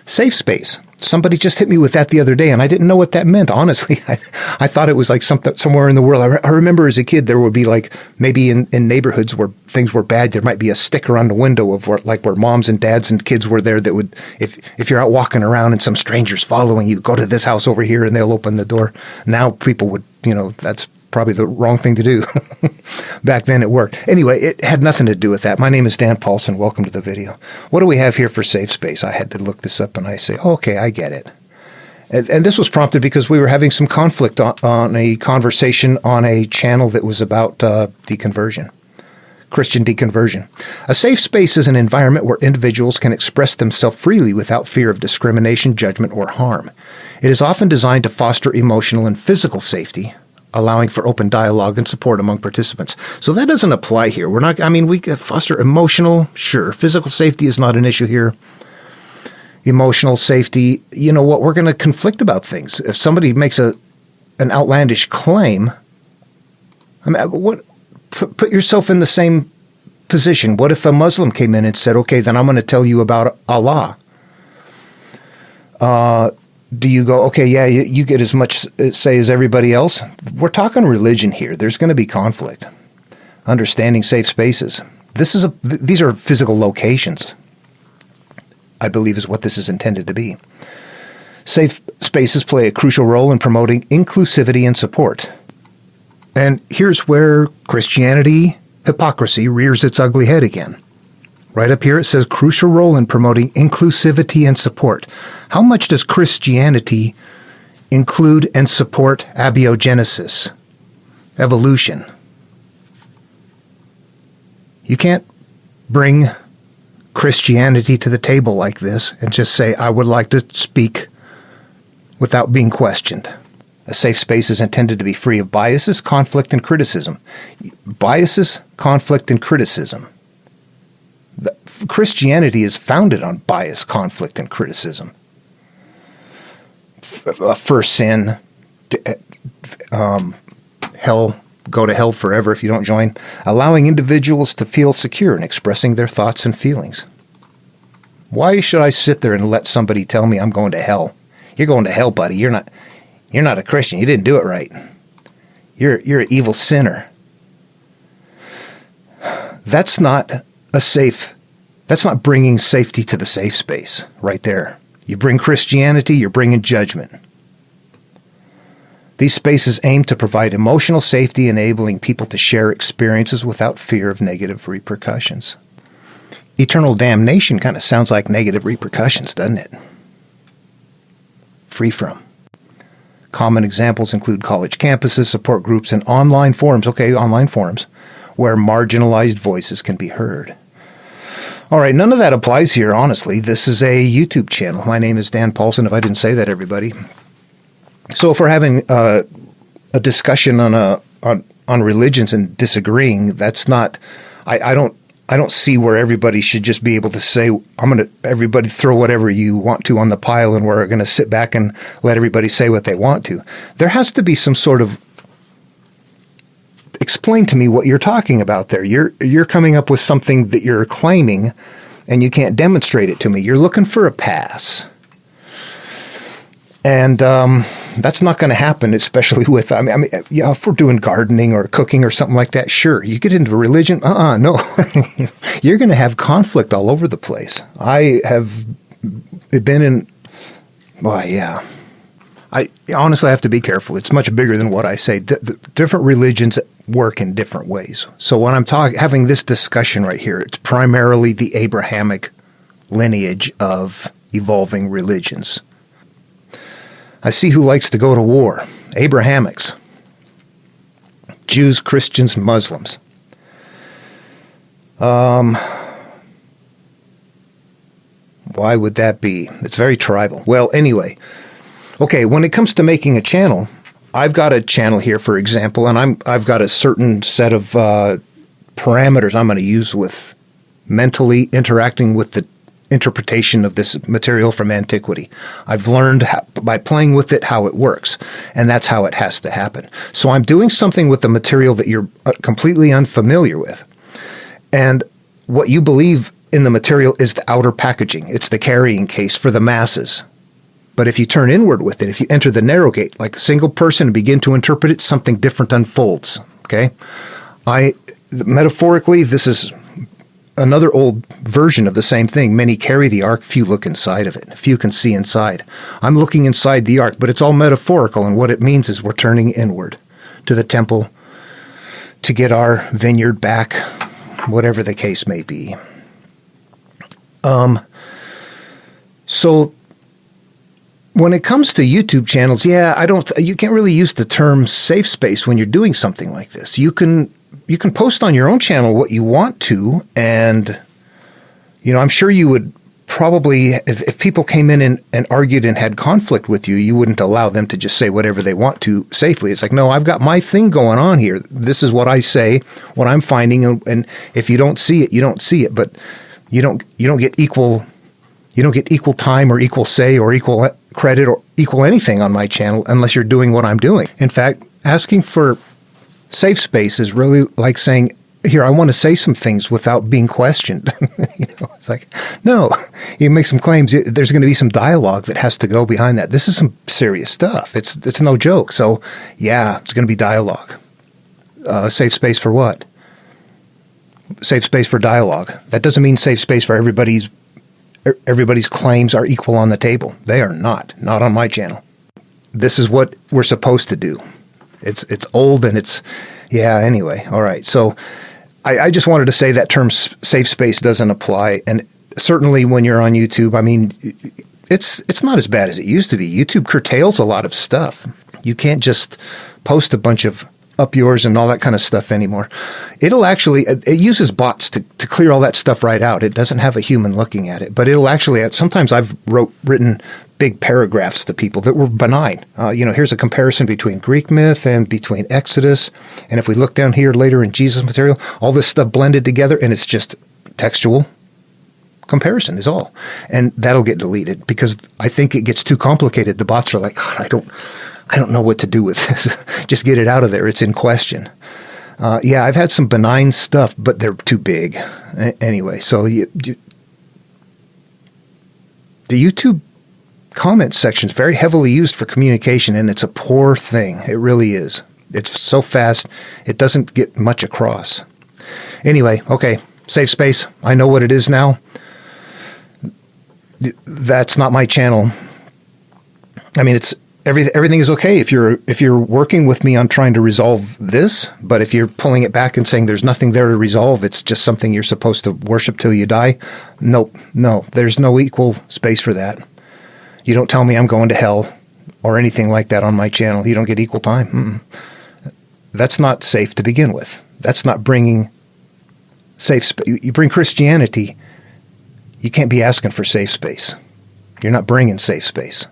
Safe space. Somebody just hit me with that the other day, and I didn't know what that meant. Honestly, I thought it was like somewhere in the world. I remember as a kid, there would be like maybe in neighborhoods where things were bad, there might be a sticker on the window of where moms and dads and kids were there that would, if you're out walking around and some stranger's following you, go to this house over here and they'll open the door. Now people would, that's probably the wrong thing to do. Back then it worked. Anyway, it had nothing to do with that. My name is Dan Paulson. Welcome to the video. What do we have here for safe space? I had to look this up and I say, okay, I get it. And this was prompted because we were having some conflict on a conversation on a channel that was about deconversion, Christian deconversion. A safe space is an environment where individuals can express themselves freely without fear of discrimination, judgment, or harm. It is often designed to foster emotional and physical safety, allowing for open dialogue and support among participants. So that doesn't apply here. We foster emotional, sure. Physical safety is not an issue here. Emotional safety, we're going to conflict about things. If somebody makes an outlandish claim, put yourself in the same position. What if a Muslim came in and said, okay, then I'm going to tell you about Allah? Do you go, okay, yeah, you get as much say as everybody else? We're talking religion here. There's going to be conflict. Understanding safe spaces. These are physical locations, I believe is what this is intended to be. Safe spaces play a crucial role in promoting inclusivity and support. And here's where Christianity hypocrisy rears its ugly head again. Right up here it says crucial role in promoting inclusivity and support. How much does Christianity include and support abiogenesis, evolution? You can't bring Christianity to the table like this and just say, I would like to speak without being questioned. A safe space is intended to be free of biases, conflict, and criticism. Biases, conflict, and criticism. Christianity is founded on bias, conflict, and criticism. First sin, hell, go to hell forever if you don't join. Allowing individuals to feel secure in expressing their thoughts and feelings. Why should I sit there and let somebody tell me I'm going to hell? You're going to hell, buddy. You're not a Christian. You didn't do it right. You're an evil sinner. That's not bringing safety to the safe space right there. You bring Christianity, you're bringing judgment. These spaces aim to provide emotional safety, enabling people to share experiences without fear of negative repercussions. Eternal damnation kind of sounds like negative repercussions, doesn't it? Free from. Common examples include college campuses, support groups, and online forums. Okay, online forums, where marginalized voices can be heard. All right, none of that applies here, honestly. This is a YouTube channel. My name is Dan Paulson, if I didn't say that, everybody. So if we're having a discussion on religions and disagreeing, that's not, I don't see where everybody should just be able to say, everybody throw whatever you want to on the pile and we're going to sit back and let everybody say what they want to. There has to be some sort of, explain to me what you're talking about there. You're coming up with something that you're claiming and you can't demonstrate it to me. You're looking for a pass. And that's not going to happen, especially with, if we're doing gardening or cooking or something like that, sure. You get into religion, no. You're going to have conflict all over the place. I have been in, I honestly have to be careful. It's much bigger than what I say. Different religions work in different ways. So when I'm having this discussion right here, it's primarily the Abrahamic lineage of evolving religions. I see who likes to go to war. Abrahamics. Jews, Christians, Muslims. Why would that be? It's very tribal. Well, anyway. Okay, when it comes to making a channel, I've got a channel here, for example, and I've got a certain set of parameters I'm going to use with mentally interacting with the interpretation of this material from antiquity. I've learned by playing with it how it works, and that's how it has to happen. So I'm doing something with the material that you're completely unfamiliar with. And what you believe in the material is the outer packaging. It's the carrying case for the masses. But if you turn inward with it, if you enter the narrow gate, like a single person and begin to interpret it, something different unfolds. Okay? Metaphorically, this is another old version of the same thing. Many carry the ark, few look inside of it. Few can see inside. I'm looking inside the ark, but it's all metaphorical, and what it means is we're turning inward to the temple to get our vineyard back, whatever the case may be. So when it comes to YouTube channels, you can't really use the term safe space when you're doing something like this. You can post on your own channel what you want to, and I'm sure you would probably, if people came in and argued and had conflict with you, you wouldn't allow them to just say whatever they want to safely. It's like, no, I've got my thing going on here. This is what I say, what I'm finding, and if you don't see it, you don't see it. But you don't get equal time or equal say or equal credit or equal anything on my channel unless you're doing what I'm doing. In fact, asking for safe space is really like saying, here, I want to say some things without being questioned. It's like, no, you make some claims. There's going to be some dialogue that has to go behind that. This is some serious stuff. It's no joke. So yeah, it's going to be dialogue. Safe space for what? Safe space for dialogue. That doesn't mean safe space for everybody's claims are equal on the table. They are not on my channel. This is what we're supposed to do. It's old and anyway. All right. So I just wanted to say that term safe space doesn't apply. And certainly when you're on YouTube, I mean, it's not as bad as it used to be. YouTube curtails a lot of stuff. You can't just post a bunch of up yours and all that kind of stuff anymore. It uses bots to clear all that stuff right out. It doesn't have a human looking at it, but it'll actually, sometimes I've written big paragraphs to people that were benign. Here's a comparison between Greek myth and between Exodus. And if we look down here later in Jesus material, all this stuff blended together, and it's just textual comparison is all. And that'll get deleted because I think it gets too complicated. The bots are like, I don't know what to do with this. Just get it out of there. It's in question. I've had some benign stuff, but they're too big. Anyway, so the YouTube comment section is very heavily used for communication, and it's a poor thing. It really is. It's so fast, it doesn't get much across. Anyway, okay, safe space. I know what it is now. That's not my channel. I mean, it's everything is okay if you're working with me on trying to resolve this, but if you're pulling it back and saying there's nothing there to resolve, it's just something you're supposed to worship till you die. Nope, no, there's no equal space for that. You don't tell me I'm going to hell or anything like that on my channel. You don't get equal time. That's not safe to begin with. That's not bringing safe space. You bring Christianity, you can't be asking for safe space. You're not bringing safe space.